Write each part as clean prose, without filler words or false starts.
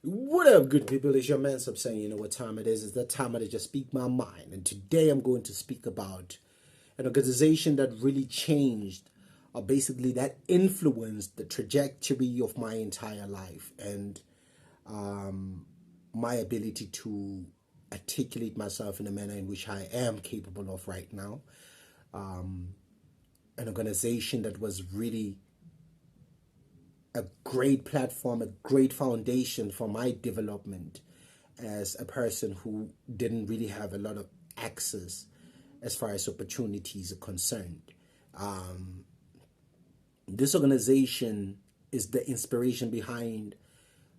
What up, good people? It's your man Sub saying, you know what time it is. It's that time I just speak my mind. And today I'm going to speak about an organization that really changed, or basically that influenced the trajectory of my entire life and my ability to articulate myself in a manner in which I am capable of right now. An organization that was really a great platform, a great foundation for my development as a person who didn't really have a lot of access as far as opportunities are concerned. This organization is the inspiration behind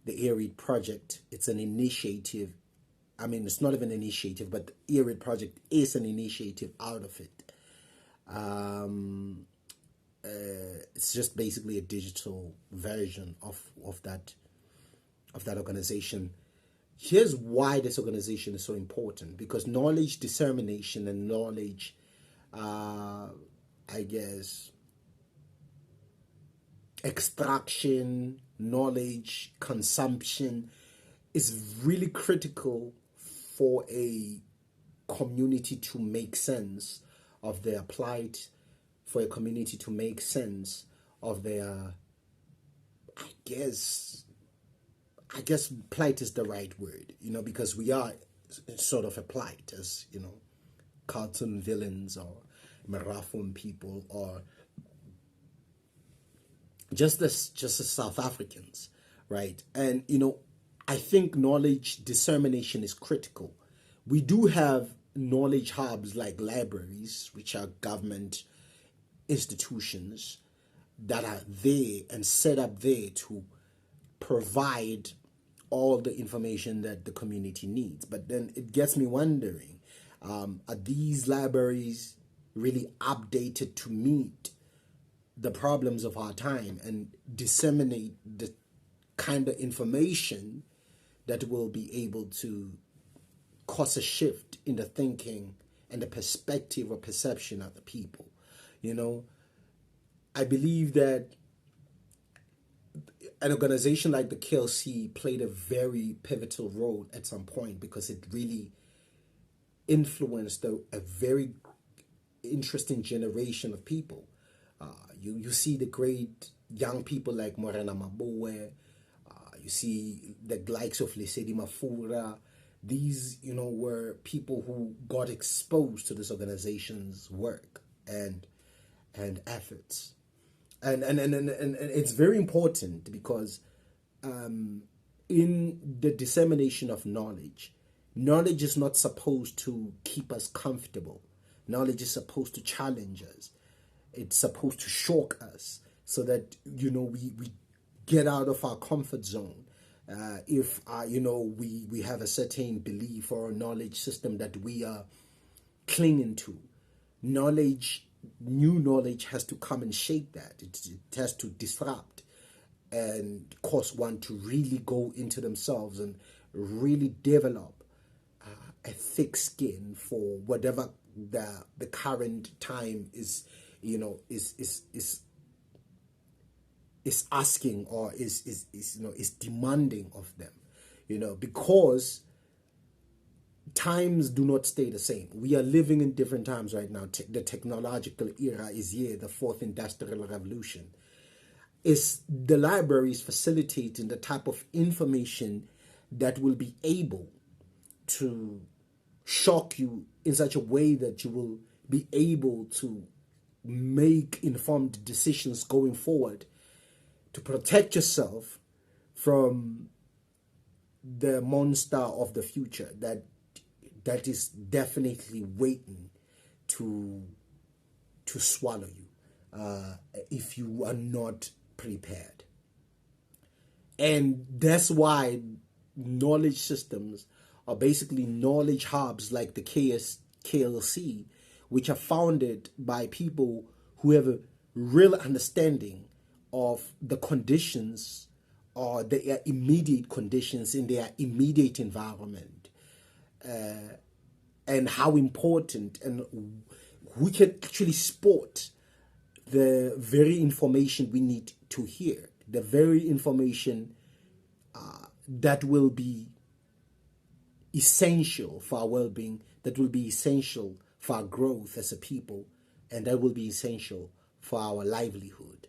the Ear Project. It's an initiative. I mean, it's not even an initiative, but the Ear Project is an initiative out of it. It's just basically a digital version of that organization. Here's why this organization is so important: because knowledge dissemination and knowledge, extraction, knowledge consumption is really critical for a community to make sense of their plight, for a community to make sense of their, I guess plight is the right word, because we are sort of a plight as, cartoon villains or Marafon people, or just as South Africans, right? And, I think knowledge dissemination is critical. We do have knowledge hubs like libraries, which are government institutions that are there and set up there to provide all the information that the community needs. But then it gets me wondering, are these libraries really updated to meet the problems of our time and disseminate the kind of information that will be able to cause a shift in the thinking and the perspective or perception of the people? I believe that an organization like the KLC played a very pivotal role at some point, because it really influenced a very interesting generation of people. You see the great young people like Morena Maboe, you see the likes of Lesedi Mafura. These, were people who got exposed to this organization's work and efforts. And it's very important because in the dissemination of knowledge is not supposed to keep us comfortable. Knowledge is supposed to challenge us. It's supposed to shock us so that, we get out of our comfort zone. If, we have a certain belief or a knowledge system that we are clinging to, new knowledge has to come and shake that. It has to disrupt and cause one to really go into themselves and really develop a thick skin for whatever the current time is asking or is demanding of them, because times do not stay the same. We are living in different times right now. The technological era is here, the fourth industrial revolution. Is the libraries facilitating the type of information that will be able to shock you in such a way that you will be able to make informed decisions going forward to protect yourself from the monster of the future that is definitely waiting to swallow you if you are not prepared. And that's why knowledge systems are basically knowledge hubs like the KLC, which are founded by people who have a real understanding of the conditions or their immediate conditions in their immediate environment, and how important, and we can actually spot the very information we need to hear, the very information that will be essential for our well-being, that will be essential for our growth as a people, and that will be essential for our livelihood,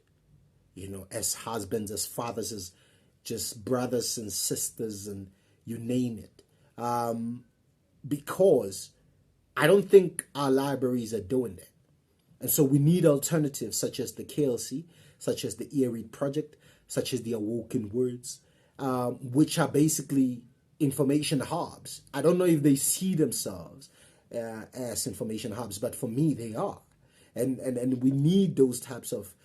as husbands, as fathers, as just brothers and sisters, and you name it. Because I don't think our libraries are doing that. And so we need alternatives such as the KLC, such as the earread project, such as the Awoken Words, which are basically information hubs. I don't know if they see themselves as information hubs, but for me they are. And we need those types of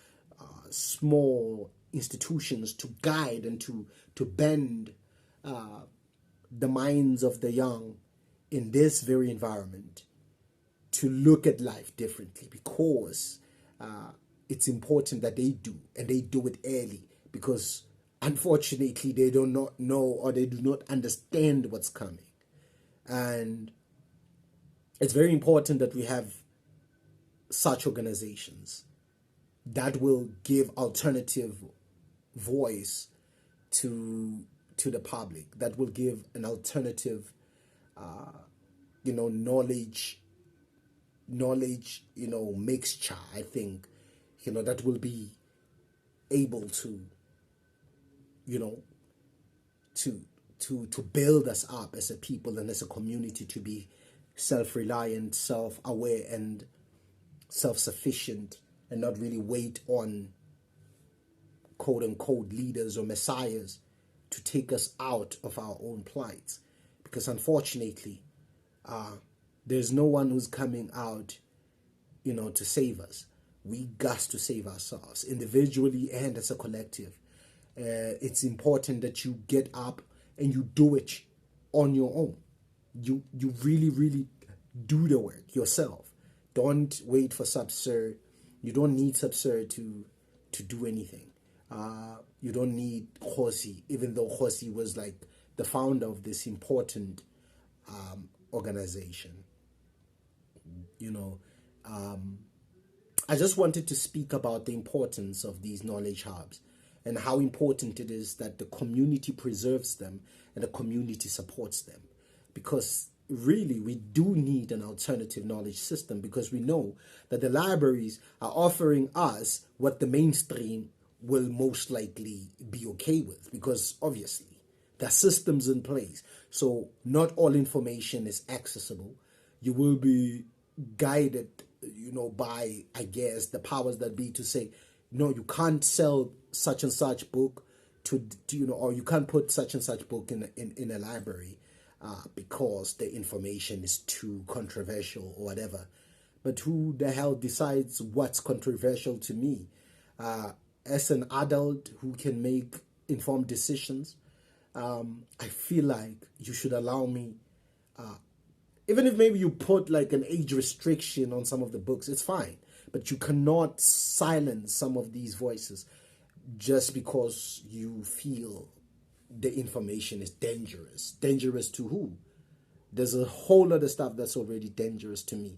small institutions to guide and to bend the minds of the young in this very environment to look at life differently, because it's important that they do, and they do it early, because unfortunately they do not know, or they do not understand what's coming. And it's very important that we have such organizations that will give alternative voice to the public, that will give an alternative knowledge mixture, I think, that will be able to to build us up as a people and as a community to be self-reliant, self-aware, and self-sufficient, and not really wait on quote-unquote leaders or messiahs to take us out of our own plights. Because unfortunately, there's no one who's coming out, to save us. We got to save ourselves, individually and as a collective. It's important that you get up and you do it on your own. You really, really do the work yourself. Don't wait for Subsur. You don't need Subsur to do anything. You don't need Khosi, even though Khosi was like the founder of this important organization. I just wanted to speak about the importance of these knowledge hubs and how important it is that the community preserves them and the community supports them. Because really, we do need an alternative knowledge system, because we know that the libraries are offering us what the mainstream will most likely be okay with, because obviously there are systems in place. So not all information is accessible. You will be guided, by, I guess, the powers that be to say, no, you can't sell such and such book to or you can't put such and such book in a library because the information is too controversial or whatever. But who the hell decides what's controversial to me? As an adult who can make informed decisions, I feel like you should allow me, even if maybe you put like an age restriction on some of the books, it's fine. But you cannot silence some of these voices just because you feel the information is dangerous. Dangerous to who? There's a whole lot of stuff that's already dangerous to me,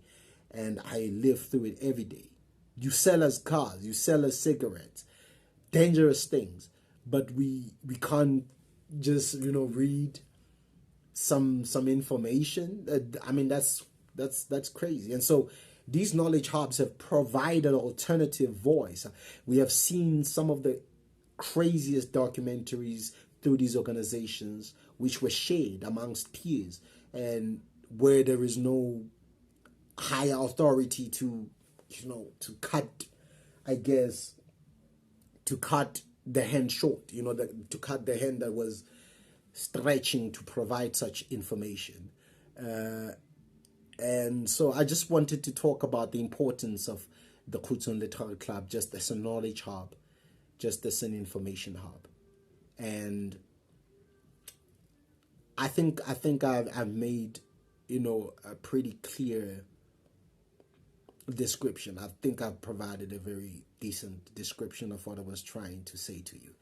and I live through it every day. You sell us cars, you sell us cigarettes, dangerous things, but we can't just read some information. I mean, that's crazy. And so these knowledge hubs have provided alternative voice. We have seen some of the craziest documentaries through these organizations, which were shared amongst peers, and where there is no higher authority to cut, I guess, to cut the hand short, to cut the hand that was stretching to provide such information. And so I just wanted to talk about the importance of the Khutsong Literary Club just as a knowledge hub, just as an information hub. And I think I've made, a pretty clear description. I think I've provided a very decent description of what I was trying to say to you.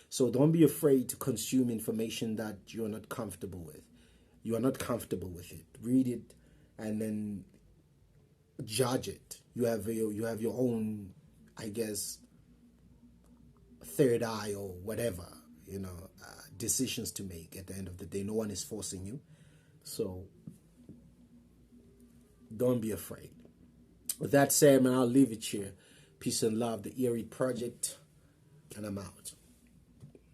So don't be afraid to consume information that you're not comfortable with. You are not comfortable with it. Read it and then judge it. You have your own, I guess, third eye or whatever, decisions to make at the end of the day. No one is forcing you. So don't be afraid. With that said, man, I'll leave it here. Peace and love, the Erie Project, and I'm out.